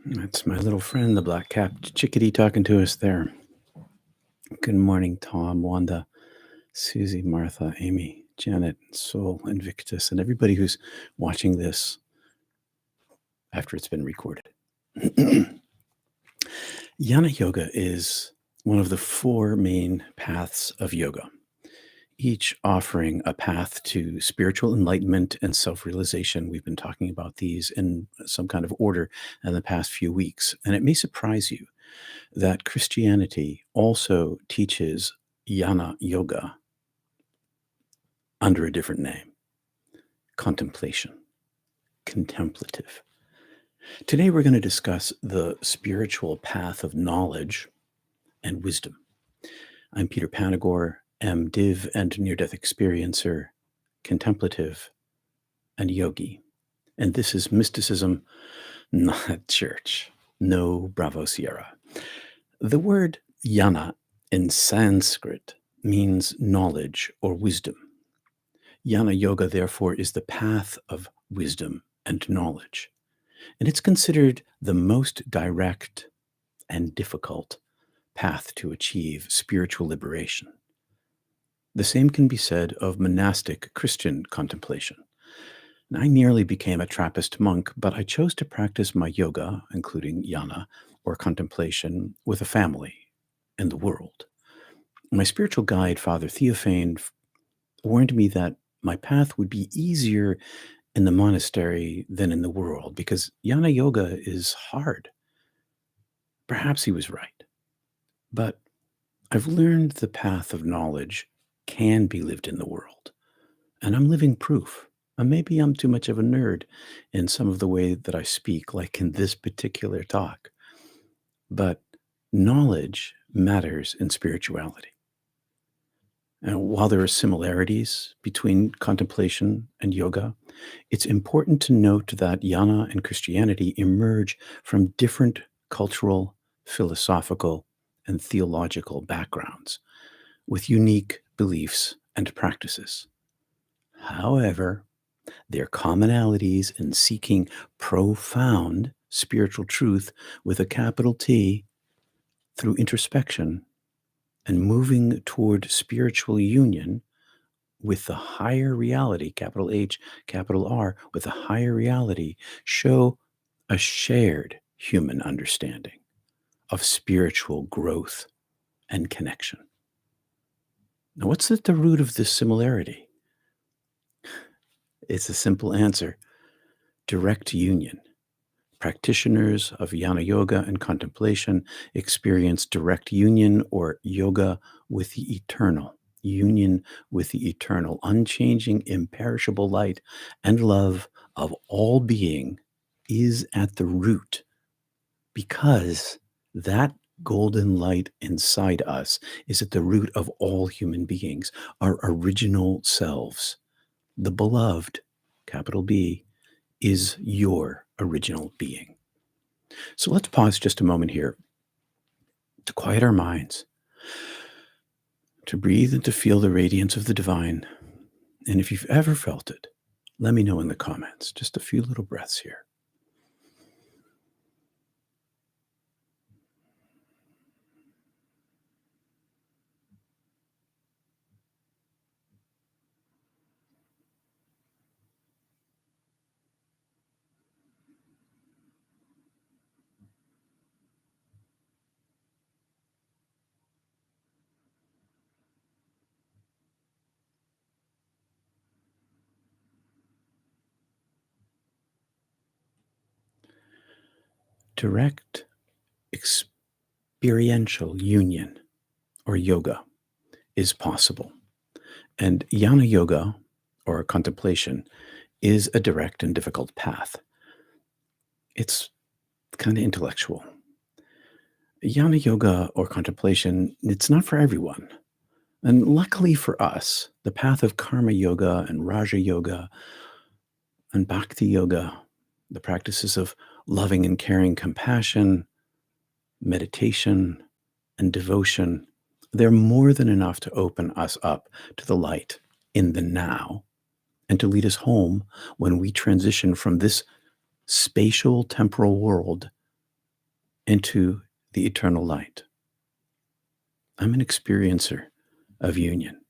That's my little friend, the black-capped chickadee, talking to us there. Good morning, Tom, Wanda, Susie, Martha, Amy, Janet, Sol, Invictus, and everybody who's watching this after it's been recorded. Jnana Yoga is one of the four main paths of yoga, each offering a path to spiritual enlightenment and self-realization. We've been talking about these in some kind of order in the past few weeks, and it may surprise you that Christianity also teaches Jnana Yoga under a different name: contemplation, contemplative. Today, we're going to discuss the spiritual path of knowledge and wisdom. I'm Peter Panagore, MDiv and near-death experiencer, contemplative, and yogi. And this is Mysticism, not church. No Bravo Sierra. The word jnana in Sanskrit means knowledge or wisdom. Jnana Yoga, therefore, is the path of wisdom and knowledge. And it's considered the most direct and difficult path to achieve spiritual liberation. The same can be said of monastic Christian contemplation. And I nearly became a Trappist monk, but I chose to practice my yoga, including jnana or contemplation, with a family in the world. My spiritual guide, Father Theophane, warned me that my path would be easier in the monastery than in the world because Jnana Yoga is hard. Perhaps he was right. But I've learned the path of knowledge can be lived in the world. And I'm living proof. And maybe I'm too much of a nerd in some of the way that I speak, like in this particular talk. But knowledge matters in spirituality. And while there are similarities between contemplation and yoga, it's important to note that jnana and Christianity emerge from different cultural, philosophical, and theological backgrounds with unique beliefs and practices. However, their commonalities in seeking profound spiritual truth with a capital T through introspection and moving toward spiritual union with the higher reality, capital H, capital R, with the higher reality, show a shared human understanding of spiritual growth and connection. Now, what's at the root of this similarity? It's a simple answer: direct union. Practitioners of Jnana Yoga and contemplation experience direct union or yoga with the eternal, union with the eternal, unchanging, imperishable light and love of all being is at the root, because that golden light inside us is at the root of all human beings, our original selves. The beloved, capital B, is your original being. So let's pause just a moment here to quiet our minds, to breathe and to feel the radiance of the divine. And if you've ever felt it, let me know in the comments. Just a few little breaths here. Direct experiential union or yoga is possible. And Jnana Yoga or contemplation is a direct and difficult path. It's kind of intellectual. Jnana Yoga or contemplation, it's not for everyone. And luckily for us, the path of Karma Yoga and Raja Yoga and Bhakti Yoga, the practices of loving and caring compassion, meditation, and devotion, they're more than enough to open us up to the light in the now and to lead us home when we transition from this spatial temporal world into the eternal light. I'm an experiencer of union.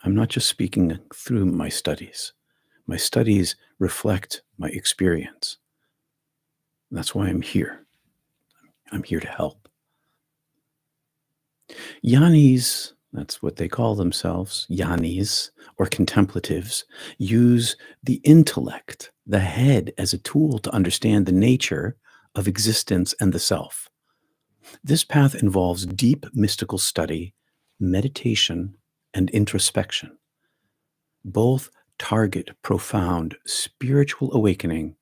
I'm not just speaking through my studies. My studies reflect my experience. That's why I'm here. I'm here to help. Jnanis, that's what they call themselves, jnanis, or contemplatives, use the intellect, the head, as a tool to understand the nature of existence and the self. This path involves deep mystical study, meditation, and introspection. Both target profound spiritual awakening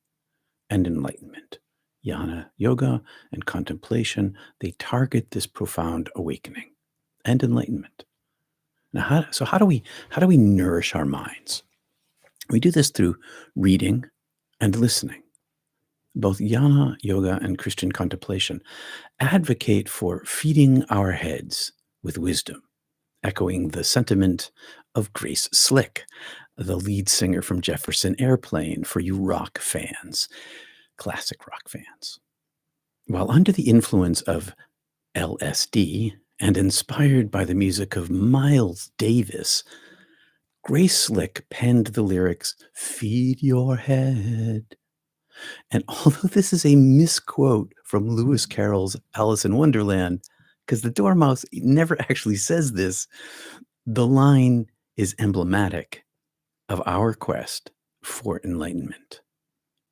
and enlightenment. Jnana Yoga and Contemplation, they target this profound awakening and enlightenment. Now, how do we nourish our minds? We do this through reading and listening. Both Jnana Yoga and Christian Contemplation advocate for feeding our heads with wisdom, echoing the sentiment of Grace Slick, the lead singer from Jefferson Airplane, for you rock fans, classic rock fans. While under the influence of LSD and inspired by the music of Miles Davis, Grace Slick penned the lyrics, "Feed your head." And although this is a misquote from Lewis Carroll's Alice in Wonderland, because the Dormouse never actually says this, the line is emblematic of our quest for enlightenment.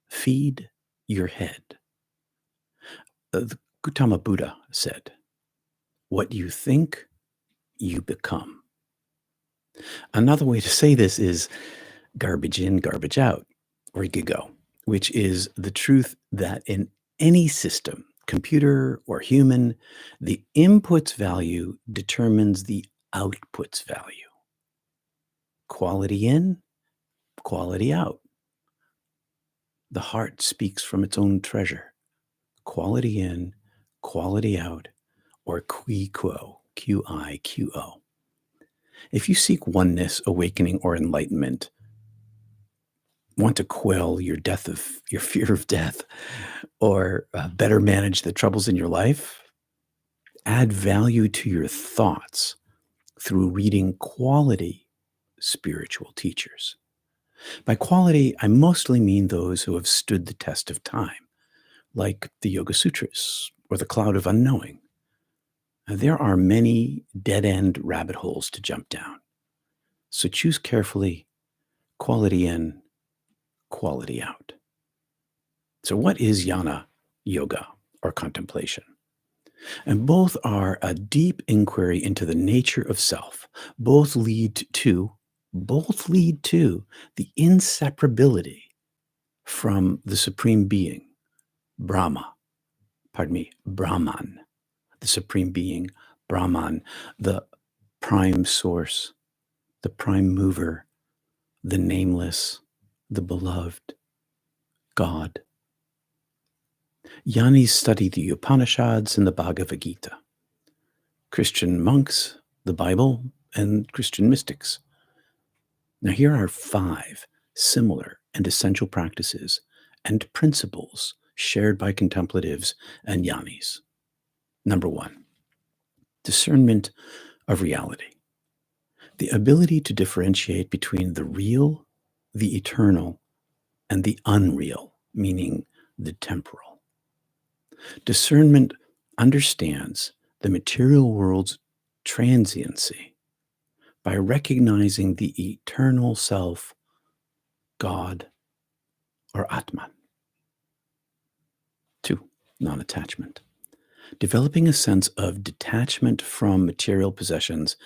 Feed your head. The Gautama Buddha said, "What you think, you become." Another way to say this is garbage in, garbage out, or gigo, which is the truth that in any system, computer or human, the input's value determines the output's value. Quality in, quality out. The heart speaks from its own treasure. Quality in, quality out, or qui quo, Q-I-Q-O. If you seek oneness, awakening, or enlightenment, want to quell your fear of death, or better manage the troubles in your life, add value to your thoughts through reading quality spiritual teachers. By quality, I mostly mean those who have stood the test of time, like the Yoga Sutras or the Cloud of Unknowing. There are many dead-end rabbit holes to jump down. So choose carefully, quality in, quality out. So what is Jnana Yoga or contemplation? And both are a deep inquiry into the nature of self. Both lead to the inseparability from the Supreme Being, Brahman, the Supreme Being, Brahman, the prime source, the prime mover, the nameless, the beloved, God. Jnanis study the Upanishads and the Bhagavad Gita. Christian monks, the Bible, and Christian mystics. Now, here are 5 similar and essential practices and principles shared by contemplatives and jnanis. Number 1, discernment of reality. The ability to differentiate between the real, the eternal, and the unreal, meaning the temporal. Discernment understands the material world's transiency by recognizing the eternal self, God, or Atman. 2, non-attachment. Developing a sense of detachment from material possessions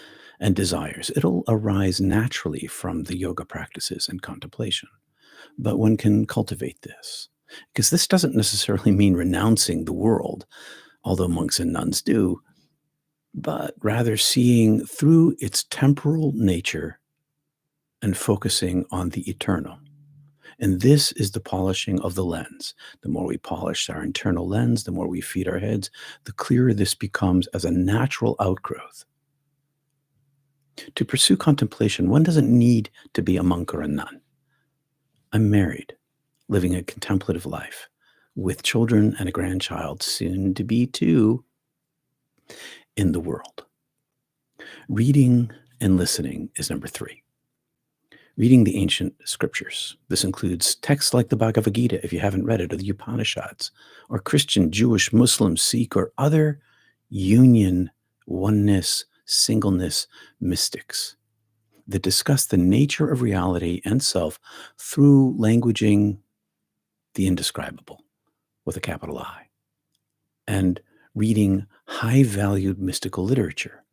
and desires. It'll arise naturally from the yoga practices and contemplation, but one can cultivate this, because this doesn't necessarily mean renouncing the world, although monks and nuns do, but rather seeing through its temporal nature and focusing on the eternal. And this is the polishing of the lens. The more we polish our internal lens, the more we feed our heads, the clearer this becomes as a natural outgrowth. To pursue contemplation, one doesn't need to be a monk or a nun. I'm married, living a contemplative life with children and a grandchild, soon to be two, in the world. Reading and listening is number 3. Reading the ancient scriptures. This includes texts like the Bhagavad Gita, if you haven't read it, or the Upanishads, or Christian, Jewish, Muslim, Sikh, or other union, oneness, singleness mystics that discuss the nature of reality and self through languaging the indescribable with a capital I, and reading high-valued mystical literature,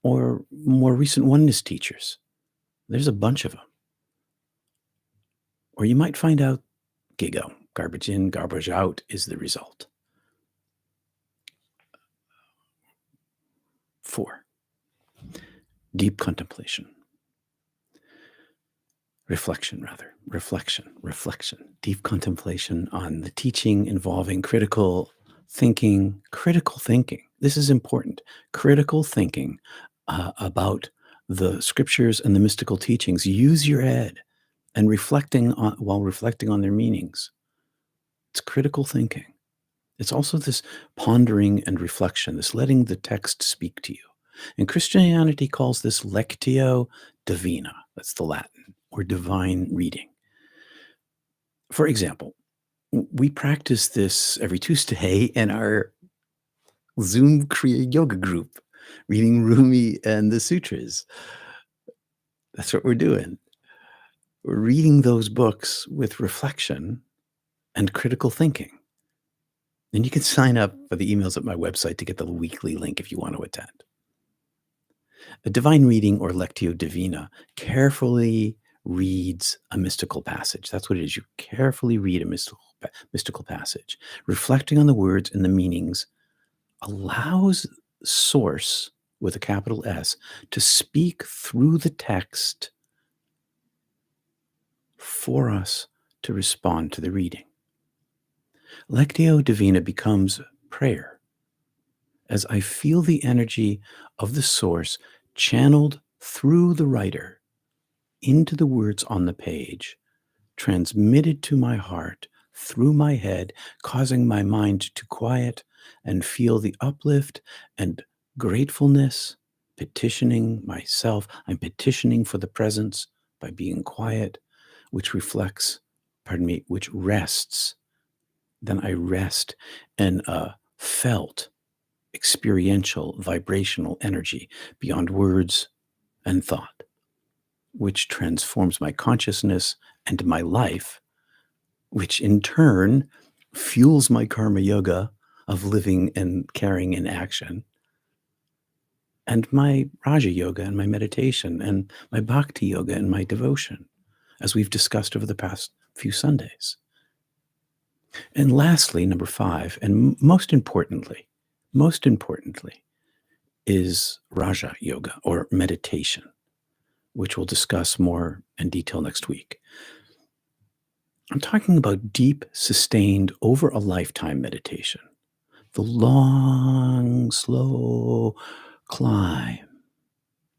or more recent oneness teachers. There's a bunch of them. Or you might find out GIGO, garbage in, garbage out, is the result. 4, deep contemplation. Reflection, deep contemplation on the teaching involving critical thinking. This is important. Critical thinking about the scriptures and the mystical teachings. Use your head and while reflecting on their meanings. It's critical thinking. It's also this pondering and reflection, this letting the text speak to you. And Christianity calls this lectio divina. That's the Latin, or divine reading. For example, we practice this every Tuesday in our Zoom Kriya Yoga group, reading Rumi and the sutras. That's what we're doing. We're reading those books with reflection and critical thinking. And you can sign up for the emails at my website to get the weekly link if you want to attend. A divine reading, or lectio divina, carefully reads a mystical passage. That's what it is. You carefully read a mystical passage. Reflecting on the words and the meanings allows Source, with a capital S, to speak through the text for us to respond to the reading. Lectio divina becomes prayer, as I feel the energy of the Source channeled through the writer into the words on the page, transmitted to my heart through my head, causing my mind to quiet and feel the uplift and gratefulness, petitioning myself. I'm petitioning for the presence by being quiet, which rests. Then I rest in a felt, experiential, vibrational energy beyond words and thought, which transforms my consciousness and my life, which in turn fuels my karma yoga of living and caring in action, and my Raja yoga and my meditation, and my bhakti yoga and my devotion, as we've discussed over the past few Sundays. And lastly, number 5, and most importantly, is Raja yoga, or meditation, which we'll discuss more in detail next week. I'm talking about deep, sustained, over a lifetime meditation. The long, slow climb,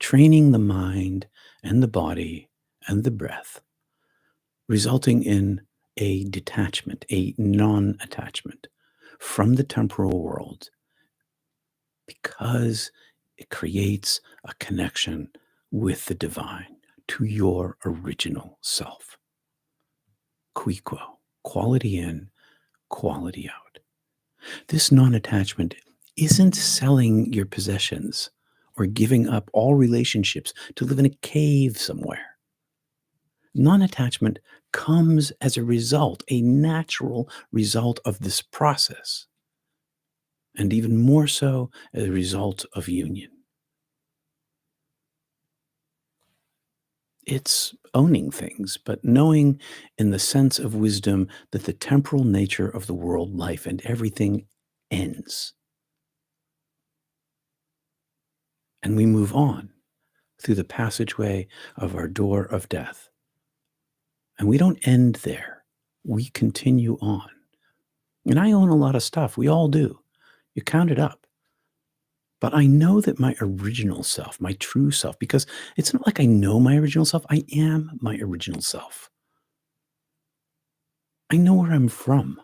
training the mind and the body and the breath, resulting in a detachment, a non-attachment from the temporal world, because it creates a connection with the divine, to your original self. Qui quo, quality in, quality out. This non-attachment isn't selling your possessions or giving up all relationships to live in a cave somewhere. Non-attachment comes as a result, a natural result of this process, and even more so as a result of union. It's owning things, but knowing in the sense of wisdom that the temporal nature of the world, life, and everything ends. And we move on through the passageway of our door of death. And we don't end there. We continue on. And I own a lot of stuff. We all do. You count it up. But I know that my original self, my true self, because it's not like I know my original self, I am my original self. I know where I'm from.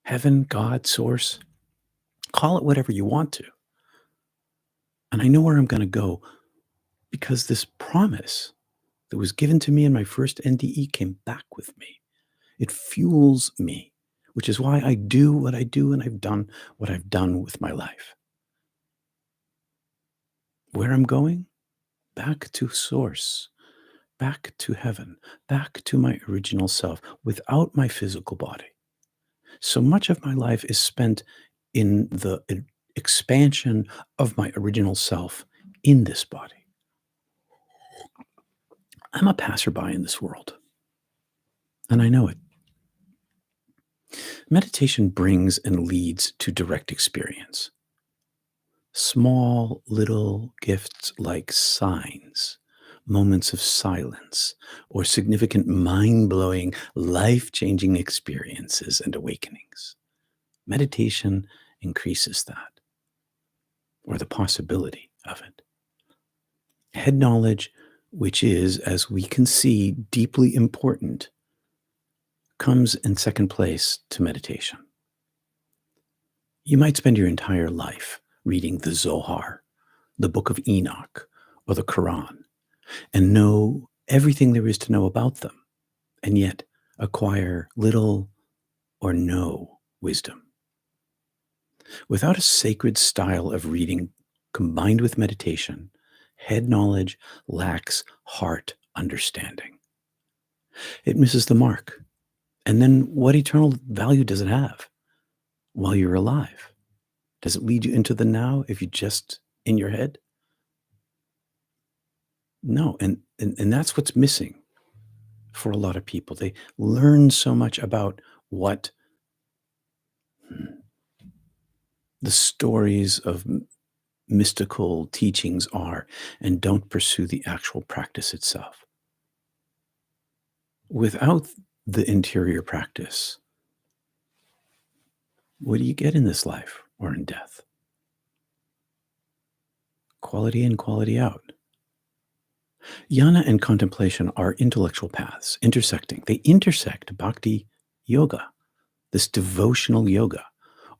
heaven, God, source, call it whatever you want to. And I know where I'm going to go because this promise that was given to me in my first NDE came back with me. It fuels me, which is why I do what I do and I've done what I've done with my life. Where I'm going? Back to source, back to heaven, back to my original self without my physical body. So much of my life is spent in the expansion of my original self in this body. I'm a passerby in this world, and I know it. Meditation brings and leads to direct experience. Small little gifts like signs, moments of silence, or significant mind blowing, life changing experiences and awakenings. Meditation increases that, or the possibility of it. Head knowledge, which is, as we can see, deeply important, comes in second place to meditation. You might spend your entire life reading the Zohar, the Book of Enoch, or the Quran, and know everything there is to know about them, and yet acquire little or no wisdom. Without a sacred style of reading combined with meditation, head knowledge lacks heart understanding. It misses the mark. And then what eternal value does it have while you're alive? Does it lead you into the now if you just in your head? No. And that's what's missing for a lot of people. They learn so much about what the stories of mystical teachings are and don't pursue the actual practice itself. Without the interior practice, what do you get in this life or in death? Quality in, quality out. Jnana and contemplation are intellectual paths intersecting. They intersect bhakti yoga, this devotional yoga,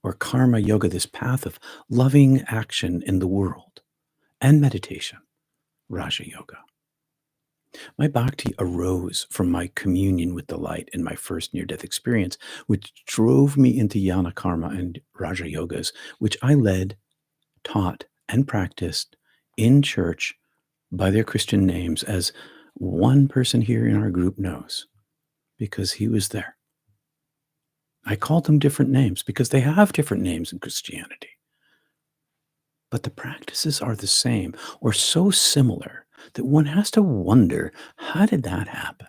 or karma yoga, this path of loving action in the world, and meditation, raja yoga. My bhakti arose from my communion with the light in my first near-death experience, which drove me into jnana karma and raja yogas, which I led, taught, and practiced in church by their Christian names, as one person here in our group knows, because he was there. I called them different names because they have different names in Christianity. But the practices are the same or so similar that one has to wonder, how did that happen?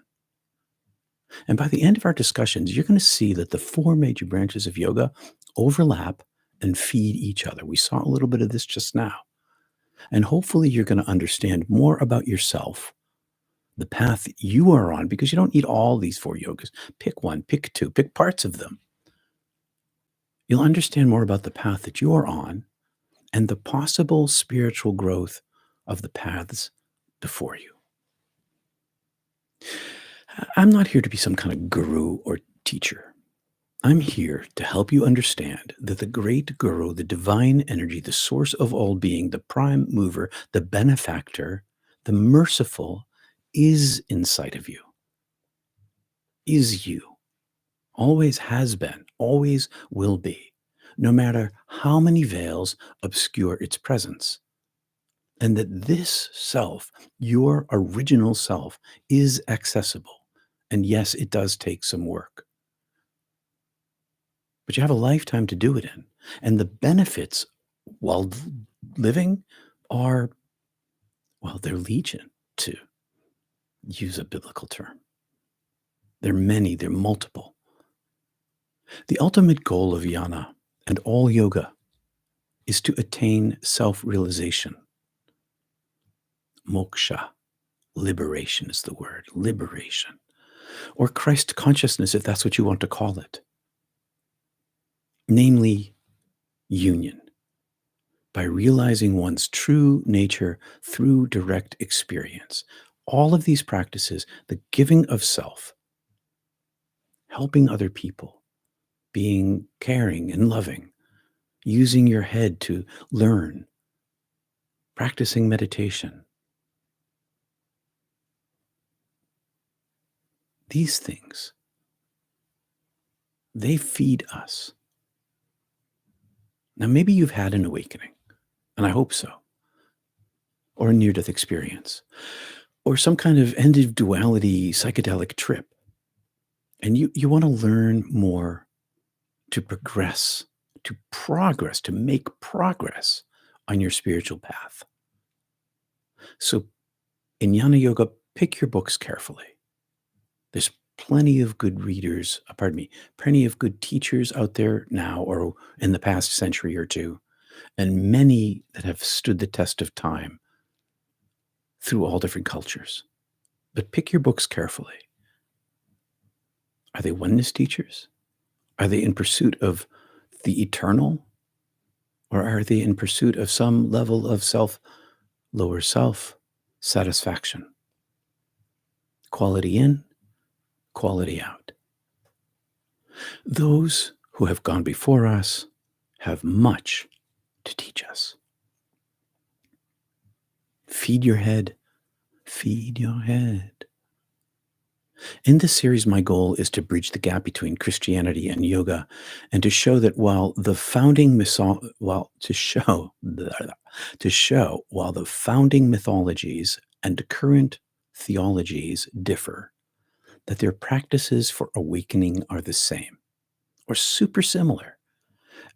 And by the end of our discussions, you're going to see that the four major branches of yoga overlap and feed each other. We saw a little bit of this just now. And hopefully you're going to understand more about yourself, the path you are on, because you don't need all these four yogas. Pick one, pick two, pick parts of them. You'll understand more about the path that you are on and the possible spiritual growth of the paths before you. I'm not here to be some kind of guru or teacher. I'm here to help you understand that the great guru, the divine energy, the source of all being, the prime mover, the benefactor, the merciful, is inside of you, is you, always has been, always will be, no matter how many veils obscure its presence. And that this self, your original self, is accessible. And yes, it does take some work. But you have a lifetime to do it in. And the benefits while living are, well, they're legion, to use a biblical term. They're many, they're multiple. The ultimate goal of jnana and all yoga is to attain self-realization. Moksha, liberation is the word, liberation. Or Christ consciousness, if that's what you want to call it. Namely, union, by realizing one's true nature through direct experience. All of these practices, the giving of self, helping other people, being caring and loving, using your head to learn, practicing meditation. These things, they feed us. Now, maybe you've had an awakening, and I hope so, or a near-death experience, or some kind of end of duality psychedelic trip. And you want to learn more to progress, to make progress on your spiritual path. So in Jnana Yoga, pick your books carefully. There's plenty of good readers, plenty of good teachers out there now or in the past century or two, and many that have stood the test of time through all different cultures. But pick your books carefully. Are they oneness teachers? Are they in pursuit of the eternal? Or are they in pursuit of some level of lower self satisfaction? Quality in, quality out. Those who have gone before us have much to teach us. Feed your head. Feed your head. In this series, my goal is to bridge the gap between Christianity and yoga, and to show that while the founding mythologies and current theologies differ, that their practices for awakening are the same or super similar,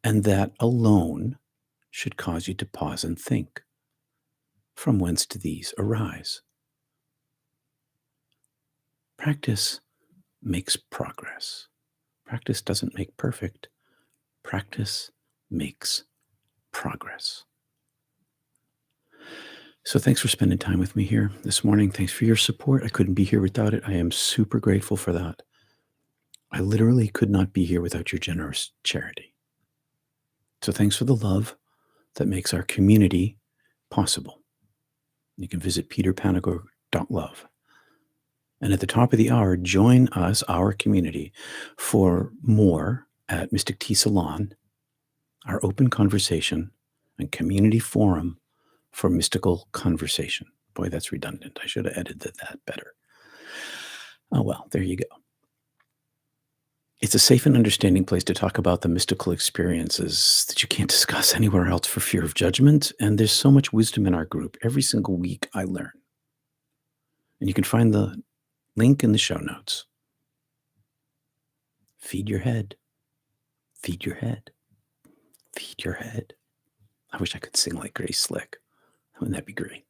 and that alone should cause you to pause and think, from whence do these arise? Practice makes progress. Practice doesn't make perfect. Practice makes progress. So thanks for spending time with me here this morning. Thanks for your support. I couldn't be here without it. I am super grateful for that. I literally could not be here without your generous charity. So thanks for the love that makes our community possible. You can visit peterpanagore.love. And at the top of the hour, join us, our community, for more at Mystic Tea Salon, our open conversation and community forum for mystical conversation. Boy, that's redundant. I should have edited that better. Oh, well, there you go. It's a safe and understanding place to talk about the mystical experiences that you can't discuss anywhere else for fear of judgment. And there's so much wisdom in our group. Every single week I learn. And you can find the link in the show notes. Feed your head. Feed your head. Feed your head. I wish I could sing like Grace Slick. Wouldn't that be great?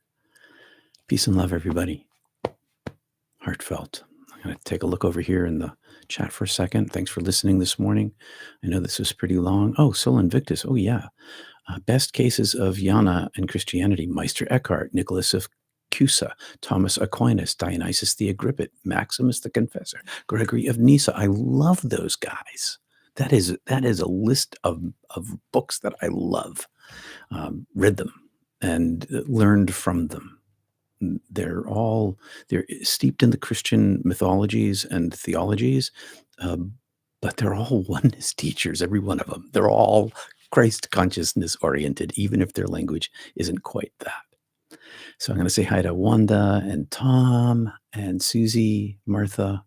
Peace and love, everybody. Heartfelt. I'm going to take a look over here in the chat for a second. Thanks for listening this morning. I know this was pretty long. Oh, Sol Invictus. Oh, yeah. Best cases of Jnana and Christianity. Meister Eckhart, Nicholas of Cusa, Thomas Aquinas, Dionysius the Agrippid, Maximus the Confessor, Gregory of Nyssa. I love those guys. That is a list of books that I love. Read them and learned from them. They're steeped in the Christian mythologies and theologies, but they're all oneness teachers, every one of them. They're all Christ consciousness oriented, even if their language isn't quite that. So I'm going to say hi to Wanda and Tom and Susie, Martha,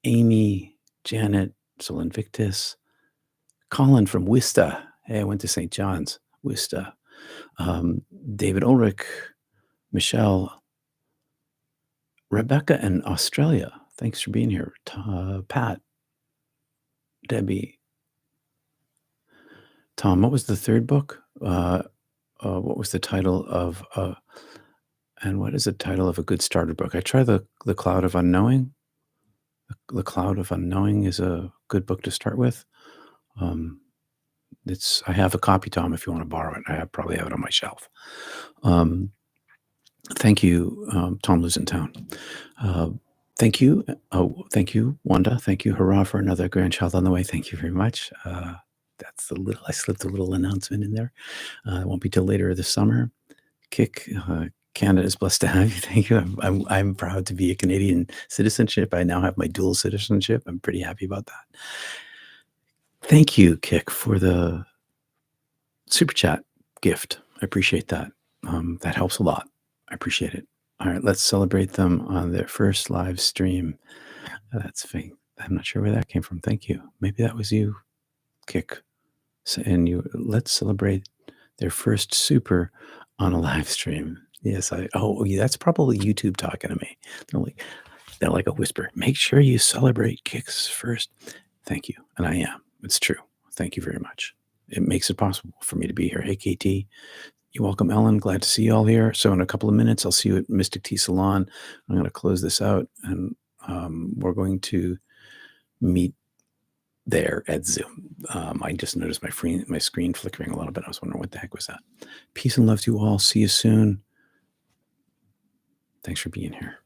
Amy, Janet, Sol Invictus, Colin from Worcester. Hey, I went to St. John's, Worcester. David Ulrich, Michelle, Rebecca in Australia. Thanks for being here. Pat, Debbie, Tom. What was the third book? What was the title of? And what is the title of a good starter book? I tried the Cloud of Unknowing. The Cloud of Unknowing is a good book to start with. I have a copy, Tom, if you want to borrow it. I probably have it on my shelf. Thank you, Tom lives in town. Thank you. Thank you, Wanda. Thank you, hurrah, for another grandchild on the way. Thank you very much. I slipped a little announcement in there. It won't be till later this summer. Kick, Canada is blessed to have you. Thank you. I'm proud to be a Canadian citizenship. I now have my dual citizenship. I'm pretty happy about that. Thank you, Kick, for the super chat gift. I appreciate that. That helps a lot. I appreciate it. All right, let's celebrate them on their first live stream. That's fine. I'm not sure where that came from. Thank you. Maybe that was you, Kick. And you let's celebrate their first super on a live stream. Yes, yeah, that's probably YouTube talking to me. They're like a whisper. Make sure you celebrate Kick's first. Thank you. And I am. It's true. Thank you very much. It makes it possible for me to be here. Hey, KT. You're welcome, Ellen. Glad to see you all here. So in a couple of minutes, I'll see you at Mystic Tea Salon. I'm going to close this out, and we're going to meet there at Zoom. I just noticed my screen flickering a little bit. I was wondering what the heck was that. Peace and love to you all. See you soon. Thanks for being here.